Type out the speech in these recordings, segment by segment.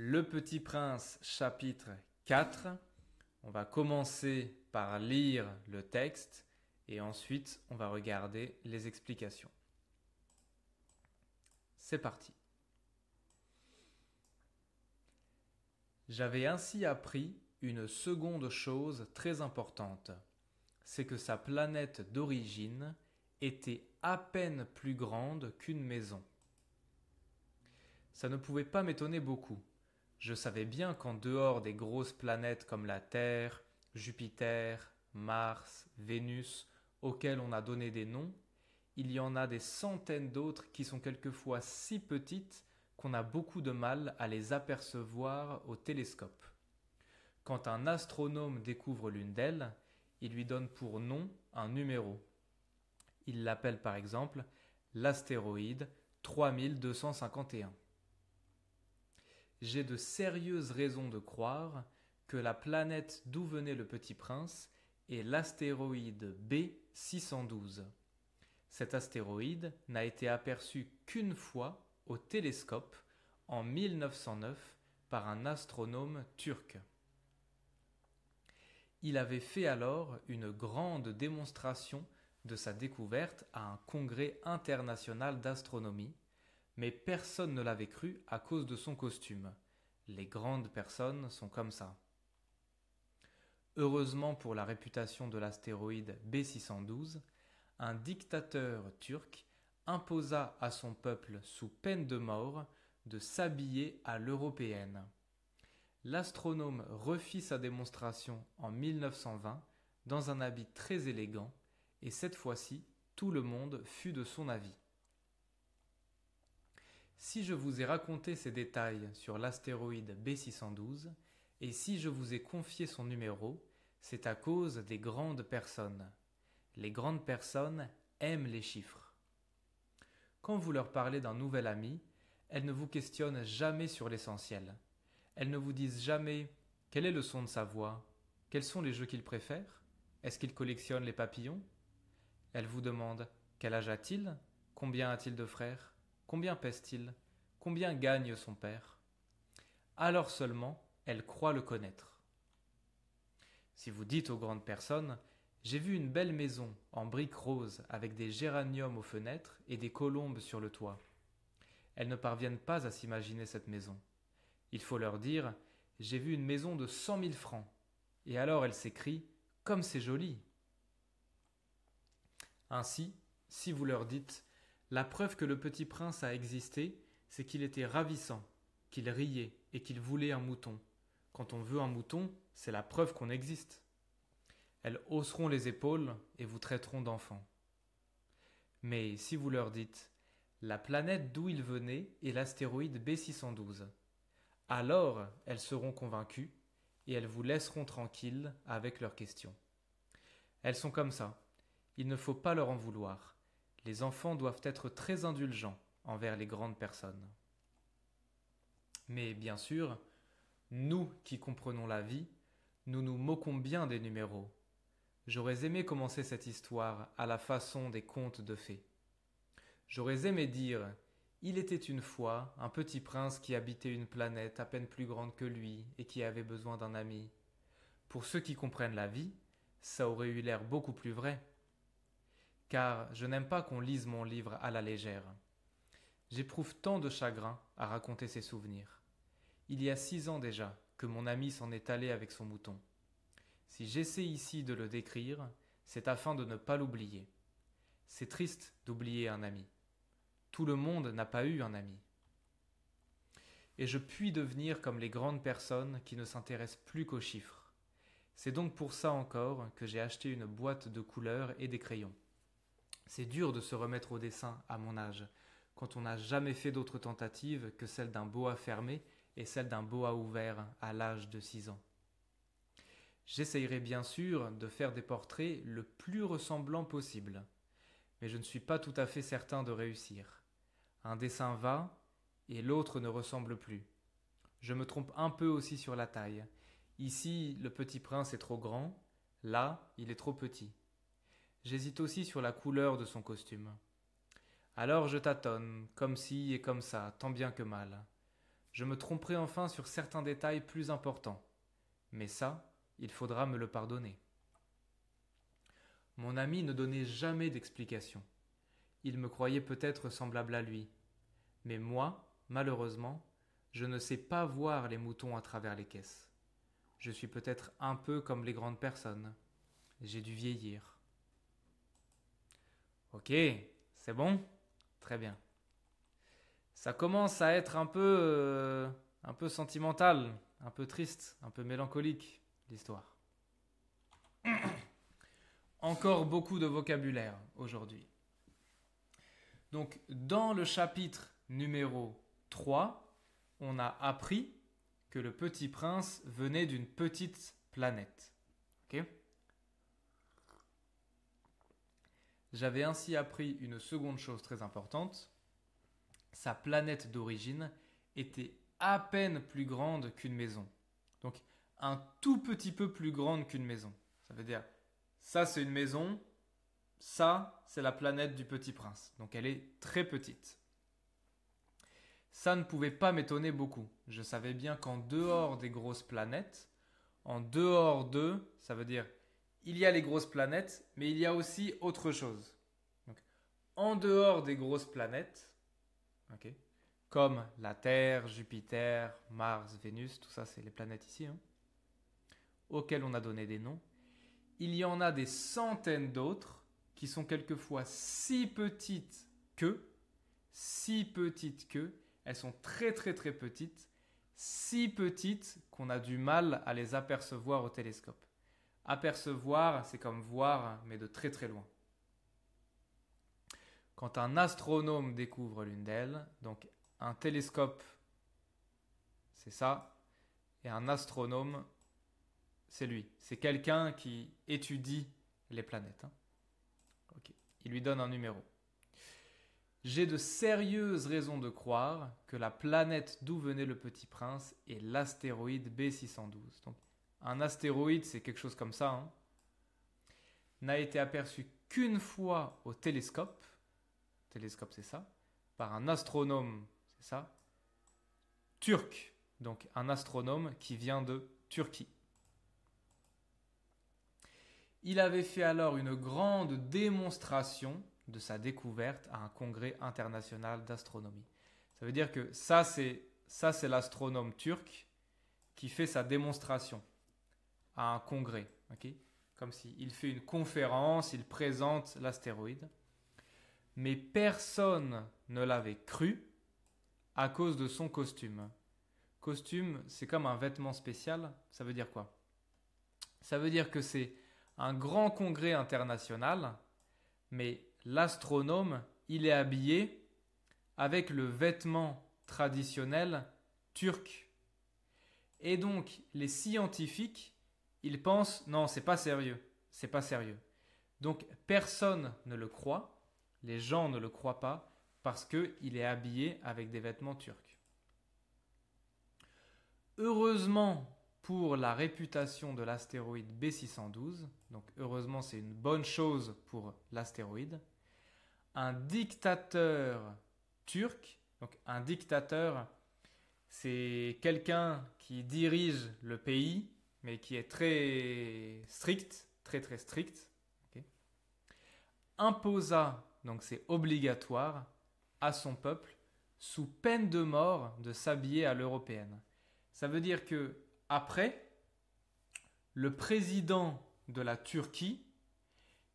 Le Petit Prince, chapitre 4. On va commencer par lire le texte et ensuite on va regarder les explications. C'est parti. J'avais ainsi appris une seconde chose très importante, c'est que sa planète d'origine était à peine plus grande qu'une maison. Ça ne pouvait pas m'étonner beaucoup. Je savais bien qu'en dehors des grosses planètes comme la Terre, Jupiter, Mars, Vénus, auxquelles on a donné des noms, il y en a des centaines d'autres qui sont quelquefois si petites qu'on a beaucoup de mal à les apercevoir au télescope. Quand un astronome découvre l'une d'elles, il lui donne pour nom un numéro. Il l'appelle par exemple l'astéroïde 3251. J'ai de sérieuses raisons de croire que la planète d'où venait le Petit Prince est l'astéroïde B612. Cet astéroïde n'a été aperçu qu'une fois au télescope en 1909 par un astronome turc. Il avait fait alors une grande démonstration de sa découverte à un congrès international d'astronomie, mais personne ne l'avait cru à cause de son costume. Les grandes personnes sont comme ça. Heureusement pour la réputation de l'astéroïde B612, un dictateur turc imposa à son peuple sous peine de mort de s'habiller à l'européenne. L'astronome refit sa démonstration en 1920 dans un habit très élégant et cette fois-ci, tout le monde fut de son avis. Si je vous ai raconté ces détails sur l'astéroïde B612 et si je vous ai confié son numéro, c'est à cause des grandes personnes. Les grandes personnes aiment les chiffres. Quand vous leur parlez d'un nouvel ami, elles ne vous questionnent jamais sur l'essentiel. Elles ne vous disent jamais quel est le son de sa voix, quels sont les jeux qu'il préfère, est-ce qu'il collectionne les papillons. Elles vous demandent quel âge a-t-il, combien a-t-il de frères, combien pèse-t-il, combien gagne son père. Alors seulement, elles croient le connaître. Si vous dites aux grandes personnes « J'ai vu une belle maison en briques roses avec des géraniums aux fenêtres et des colombes sur le toit », elles ne parviennent pas à s'imaginer cette maison. Il faut leur dire « J'ai vu une maison de 100 000 francs », et alors elles s'écrient « Comme c'est joli !» Ainsi, si vous leur dites « La preuve que le petit prince a existé, c'est qu'il était ravissant, qu'il riait et qu'il voulait un mouton. Quand on veut un mouton, c'est la preuve qu'on existe. » Elles hausseront les épaules et vous traiteront d'enfant. Mais si vous leur dites « La planète d'où il venait est l'astéroïde B612 », alors elles seront convaincues et elles vous laisseront tranquille avec leurs questions. Elles sont comme ça. Il ne faut pas leur en vouloir. Les enfants doivent être très indulgents envers les grandes personnes. Mais bien sûr, nous qui comprenons la vie, nous nous moquons bien des numéros. J'aurais aimé commencer cette histoire à la façon des contes de fées. J'aurais aimé dire « Il était une fois un petit prince qui habitait une planète à peine plus grande que lui et qui avait besoin d'un ami. » Pour ceux qui comprennent la vie, ça aurait eu l'air beaucoup plus vrai. Car je n'aime pas qu'on lise mon livre à la légère. J'éprouve tant de chagrin à raconter ces souvenirs. Il y a 6 ans déjà que mon ami s'en est allé avec son mouton. Si j'essaie ici de le décrire, c'est afin de ne pas l'oublier. C'est triste d'oublier un ami. Tout le monde n'a pas eu un ami. Et je puis devenir comme les grandes personnes qui ne s'intéressent plus qu'aux chiffres. C'est donc pour ça encore que j'ai acheté une boîte de couleurs et des crayons. C'est dur de se remettre au dessin à mon âge, quand on n'a jamais fait d'autre tentative que celle d'un boa fermé et celle d'un boa ouvert à l'âge de 6 ans. J'essayerai bien sûr de faire des portraits le plus ressemblants possible, mais je ne suis pas tout à fait certain de réussir. Un dessin va, et l'autre ne ressemble plus. Je me trompe un peu aussi sur la taille. Ici, le petit prince est trop grand, là, il est trop petit. J'hésite aussi sur la couleur de son costume. Alors je tâtonne, comme ci et comme ça, tant bien que mal. Je me tromperai enfin sur certains détails plus importants. Mais ça, il faudra me le pardonner. Mon ami ne donnait jamais d'explication. Il me croyait peut-être semblable à lui. Mais moi, malheureusement, je ne sais pas voir les moutons à travers les caisses. Je suis peut-être un peu comme les grandes personnes. J'ai dû vieillir. Ok, c'est bon? Très bien. Ça commence à être un peu sentimental, un peu triste, un peu mélancolique, l'histoire. Encore beaucoup de vocabulaire aujourd'hui. Donc, dans le chapitre numéro 3, on a appris que le petit prince venait d'une petite planète. Ok ? J'avais ainsi appris une seconde chose très importante. Sa planète d'origine était à peine plus grande qu'une maison. Donc, un tout petit peu plus grande qu'une maison. Ça veut dire, ça c'est une maison, ça c'est la planète du petit prince. Donc, elle est très petite. Ça ne pouvait pas m'étonner beaucoup. Je savais bien qu'en dehors des grosses planètes, en dehors d'eux, ça veut dire il y a les grosses planètes, mais il y a aussi autre chose. Donc, en dehors des grosses planètes, okay, comme la Terre, Jupiter, Mars, Vénus, tout ça c'est les planètes ici, auxquelles on a donné des noms, il y en a des centaines d'autres qui sont quelquefois si petites que, elles sont très très très petites, si petites qu'on a du mal à les apercevoir au télescope. Apercevoir, c'est comme voir, mais de très très loin. Quand un astronome découvre l'une d'elles, donc un télescope, c'est ça, et un astronome, c'est lui. C'est quelqu'un qui étudie les planètes. Okay. Il lui donne un numéro. J'ai de sérieuses raisons de croire que la planète d'où venait le petit prince est l'astéroïde B612. Donc, un astéroïde, c'est quelque chose comme ça, n'a été aperçu qu'une fois au télescope. Télescope, c'est ça. Par un astronome, c'est ça. Turc. Donc, un astronome qui vient de Turquie. Il avait fait alors une grande démonstration de sa découverte à un congrès international d'astronomie. Ça veut dire que ça c'est l'astronome turc qui fait sa démonstration à un congrès. Okay, comme s'il fait une conférence, il présente l'astéroïde. Mais personne ne l'avait cru à cause de son costume. Costume, c'est comme un vêtement spécial. Ça veut dire quoi? Ça veut dire que c'est un grand congrès international, mais l'astronome, il est habillé avec le vêtement traditionnel turc. Et donc, les scientifiques, ils pensent, non, c'est pas sérieux, c'est pas sérieux. Donc, personne ne le croit, les gens ne le croient pas, parce qu'il est habillé avec des vêtements turcs. Heureusement pour la réputation de l'astéroïde B612, donc heureusement c'est une bonne chose pour l'astéroïde, un dictateur turc, donc un dictateur, c'est quelqu'un qui dirige le pays, mais qui est très strict, très très strict, okay, imposa, donc c'est obligatoire, à son peuple, sous peine de mort, de s'habiller à l'européenne. Ça veut dire que après, le président de la Turquie,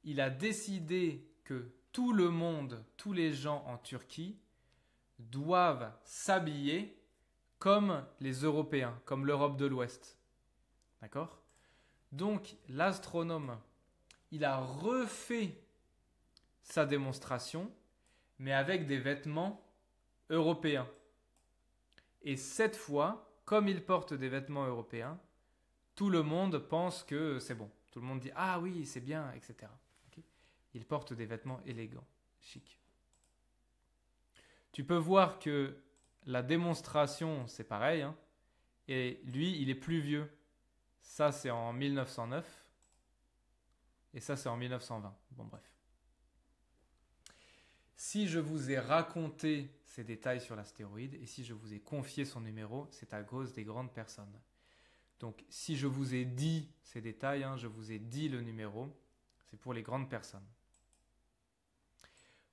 il a décidé que tout le monde, tous les gens en Turquie, doivent s'habiller comme les Européens, comme l'Europe de l'Ouest. D'accord ? Donc, l'astronome, il a refait sa démonstration, mais avec des vêtements européens. Et cette fois, comme il porte des vêtements européens, tout le monde pense que c'est bon. Tout le monde dit « Ah oui, c'est bien, etc. » Okay. Il porte des vêtements élégants, chics. Tu peux voir que la démonstration, c'est pareil. Et lui, il est plus vieux. Ça, c'est en 1909. Et ça, c'est en 1920. Bon, bref. Si je vous ai raconté ces détails sur l'astéroïde. Et si je vous ai confié son numéro, c'est à cause des grandes personnes. Donc, si je vous ai dit ces détails, je vous ai dit le numéro, c'est pour les grandes personnes.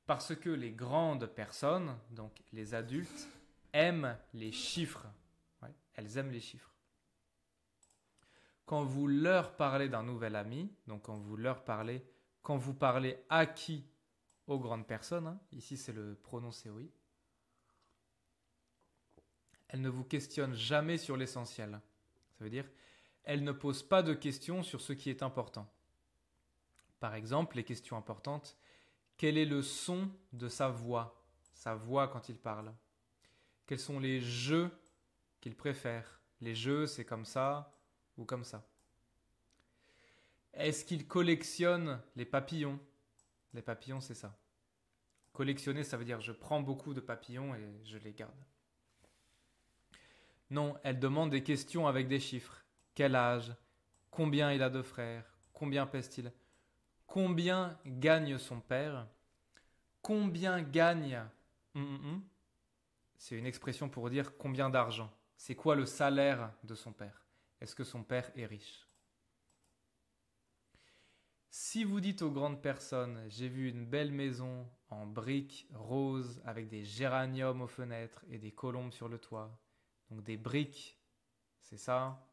Parce que les grandes personnes, donc les adultes, aiment les chiffres. Ouais, elles aiment les chiffres. Quand vous leur parlez d'un nouvel ami, donc quand vous parlez à qui? Aux grandes personnes, ici c'est le pronom COI, elles ne vous questionnent jamais sur l'essentiel. Ça veut dire, elles ne posent pas de questions sur ce qui est important. Par exemple, les questions importantes, quel est le son de sa voix quand il parle? Quels sont les jeux qu'il préfère? Les jeux, c'est comme ça ou comme ça. Est-ce qu'il collectionne les papillons? Les papillons, c'est ça. Collectionner, ça veut dire je prends beaucoup de papillons et je les garde. Non, elle demande des questions avec des chiffres. Quel âge? Combien il a de frères? Combien pèse-t-il? Combien gagne son père? Combien gagne? C'est une expression pour dire combien d'argent. C'est quoi le salaire de son père? Est-ce que son père est riche? Si vous dites aux grandes personnes, j'ai vu une belle maison en briques roses avec des géraniums aux fenêtres et des colombes sur le toit. Donc des briques, c'est ça.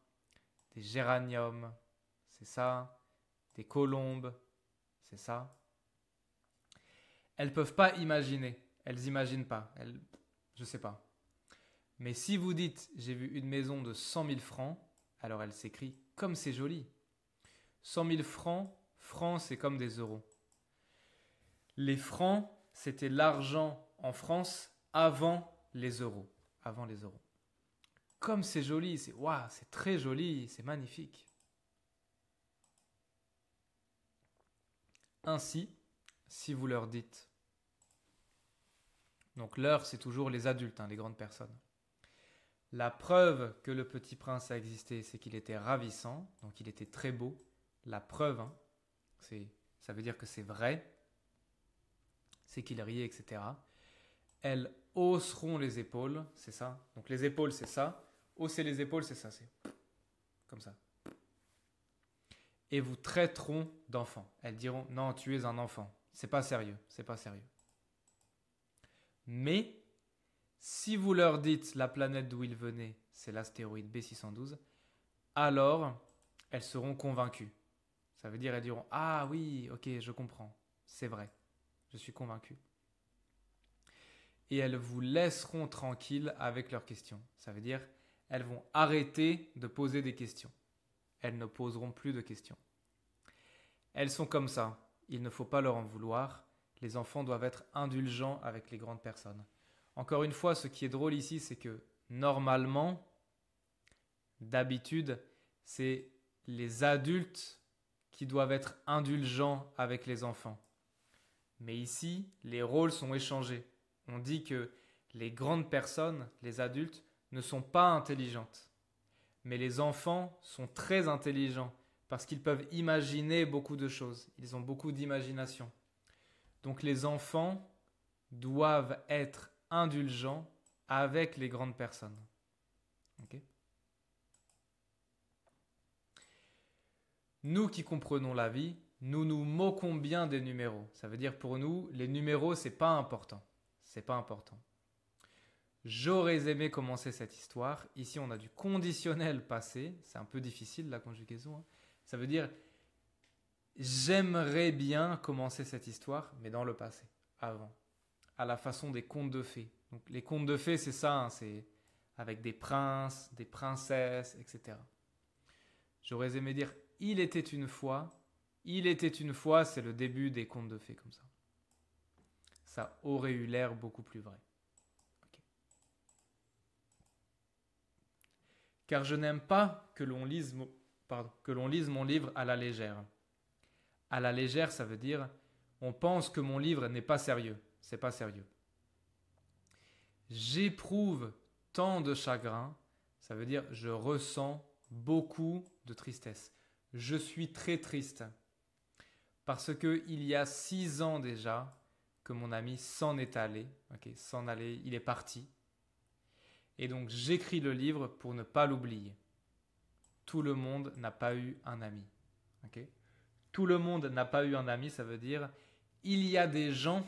Des géraniums, c'est ça. Des colombes, c'est ça. Elles ne peuvent pas imaginer. Elles n'imaginent pas. Je ne sais pas. Mais si vous dites, j'ai vu une maison de 100 000 francs, alors elle s'écrit, comme c'est joli. 100 000 francs, francs c'est comme des euros. Les francs, c'était l'argent en France avant les euros. Avant les euros. Comme c'est joli, c'est très joli, c'est magnifique. Ainsi, si vous leur dites, donc leur c'est toujours les adultes, les grandes personnes. La preuve que le petit prince a existé, c'est qu'il était ravissant, donc il était très beau. La preuve, ça veut dire que c'est vrai, c'est qu'il riait, etc. Elles hausseront les épaules, c'est ça. Donc les épaules, c'est ça. Hausser les épaules, c'est ça, c'est comme ça. Et vous traiteront d'enfant. Elles diront, non, tu es un enfant. C'est pas sérieux, c'est pas sérieux. Mais, si vous leur dites la planète d'où ils venaient, c'est l'astéroïde B612, alors elles seront convaincues. Ça veut dire, elles diront, ah oui, ok, je comprends, c'est vrai, je suis convaincu. Et elles vous laisseront tranquille avec leurs questions. Ça veut dire, elles vont arrêter de poser des questions. Elles ne poseront plus de questions. Elles sont comme ça, il ne faut pas leur en vouloir. Les enfants doivent être indulgents avec les grandes personnes. Encore une fois, ce qui est drôle ici, c'est que normalement, d'habitude, c'est les adultes qui doivent être indulgents avec les enfants. Mais ici, les rôles sont échangés. On dit que les grandes personnes, les adultes, ne sont pas intelligentes. Mais les enfants sont très intelligents parce qu'ils peuvent imaginer beaucoup de choses. Ils ont beaucoup d'imagination. Donc les enfants doivent être indulgents avec les grandes personnes. Okay. Nous qui comprenons la vie, nous nous moquons bien des numéros. Ça veut dire pour nous, les numéros, c'est pas important. C'est pas important. J'aurais aimé commencer cette histoire. Ici, on a du conditionnel passé. C'est un peu difficile la conjugaison. Ça veut dire j'aimerais bien commencer cette histoire, mais dans le passé, avant, à la façon des contes de fées. Donc, les contes de fées, c'est ça, c'est avec des princes, des princesses, etc. J'aurais aimé dire il était une fois, c'est le début des contes de fées comme ça. Ça aurait eu l'air beaucoup plus vrai. Okay. Car je n'aime pas que l'on lise mon livre à la légère. À la légère, ça veut dire on pense que mon livre n'est pas sérieux. C'est pas sérieux. J'éprouve tant de chagrin, ça veut dire je ressens beaucoup de tristesse. Je suis très triste. Parce que il y a 6 ans déjà que mon ami s'en est allé, s'en aller, il est parti. Et donc j'écris le livre pour ne pas l'oublier. Tout le monde n'a pas eu un ami. Tout le monde n'a pas eu un ami, ça veut dire il y a des gens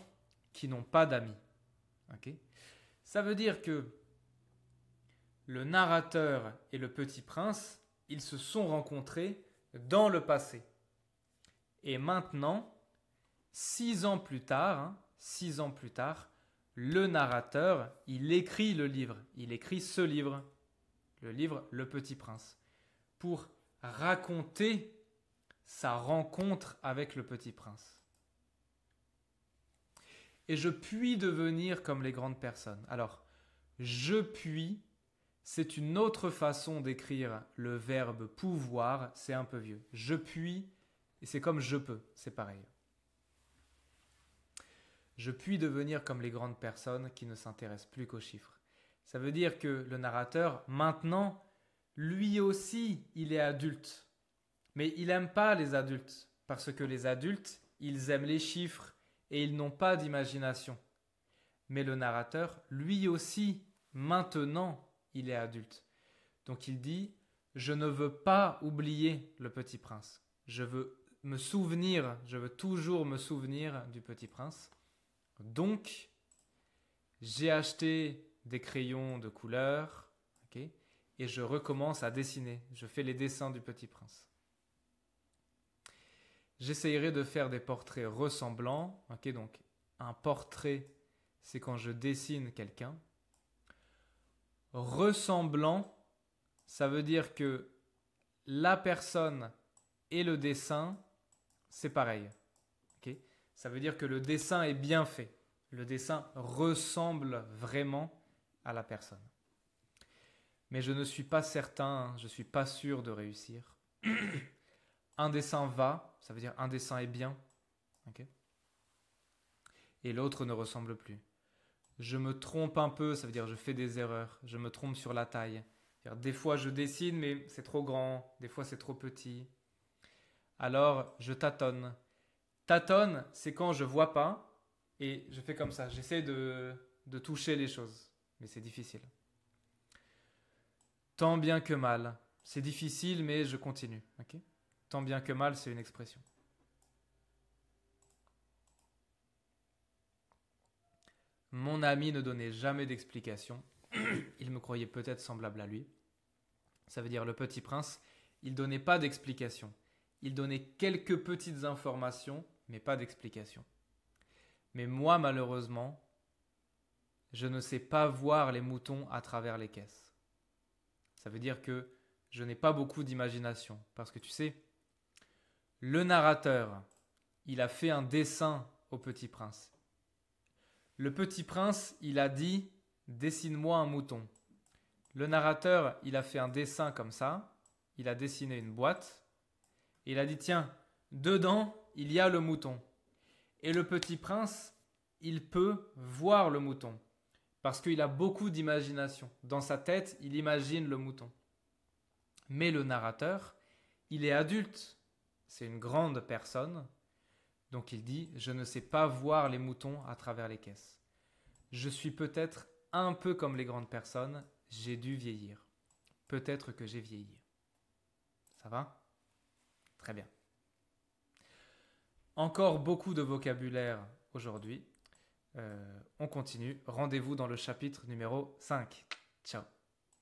qui n'ont pas d'amis. Ça veut dire que le narrateur et le petit prince, ils se sont rencontrés dans le passé. Et maintenant, 6 ans plus tard, le narrateur, il écrit le livre. Il écrit ce livre, le livre Le Petit Prince, pour raconter sa rencontre avec le Petit Prince. Et je puis devenir comme les grandes personnes. Alors, je puis, c'est une autre façon d'écrire le verbe pouvoir, c'est un peu vieux. Je puis, et c'est comme je peux, c'est pareil. Je puis devenir comme les grandes personnes qui ne s'intéressent plus qu'aux chiffres. Ça veut dire que le narrateur, maintenant, lui aussi, il est adulte. Mais il n'aime pas les adultes, parce que les adultes, ils aiment les chiffres et ils n'ont pas d'imagination. Mais le narrateur, lui aussi, maintenant, il est adulte. Donc il dit, je ne veux pas oublier le Petit Prince. Je veux toujours me souvenir du Petit Prince. Donc, j'ai acheté des crayons de couleur, et je recommence à dessiner. Je fais les dessins du Petit Prince. J'essayerai de faire des portraits ressemblants. Donc, un portrait, c'est quand je dessine quelqu'un. Ressemblant, ça veut dire que la personne et le dessin, c'est pareil. Ça veut dire que le dessin est bien fait. Le dessin ressemble vraiment à la personne. Mais je ne suis pas certain, je ne suis pas sûr de réussir. Un dessin va, ça veut dire un dessin est bien. Et l'autre ne ressemble plus. Je me trompe un peu, ça veut dire je fais des erreurs. Je me trompe sur la taille. Des fois je dessine mais c'est trop grand, des fois c'est trop petit. Alors je tâtonne. Tâtonne, c'est quand je vois pas et je fais comme ça. J'essaie de toucher les choses, mais c'est difficile. Tant bien que mal. C'est difficile, mais je continue. Tant bien que mal, c'est une expression. Mon ami ne donnait jamais d'explication. Il me croyait peut-être semblable à lui. Ça veut dire le Petit Prince, il donnait pas d'explication. Il donnait quelques petites informations, mais pas d'explication. Mais moi, malheureusement, je ne sais pas voir les moutons à travers les caisses. Ça veut dire que je n'ai pas beaucoup d'imagination. Parce que tu sais, le narrateur, il a fait un dessin au Petit Prince. Le Petit Prince, il a dit « Dessine-moi un mouton ». Le narrateur, il a fait un dessin comme ça. Il a dessiné une boîte. Et il a dit « Tiens, dedans, il y a le mouton ». Et le Petit Prince, il peut voir le mouton. Parce qu'il a beaucoup d'imagination. Dans sa tête, il imagine le mouton. Mais le narrateur, il est adulte. C'est une grande personne. Donc il dit, je ne sais pas voir les moutons à travers les caisses. Je suis peut-être un peu comme les grandes personnes. J'ai dû vieillir. Peut-être que j'ai vieilli. Ça va ? Très bien. Encore beaucoup de vocabulaire aujourd'hui. On continue. Rendez-vous dans le chapitre numéro 5. Ciao.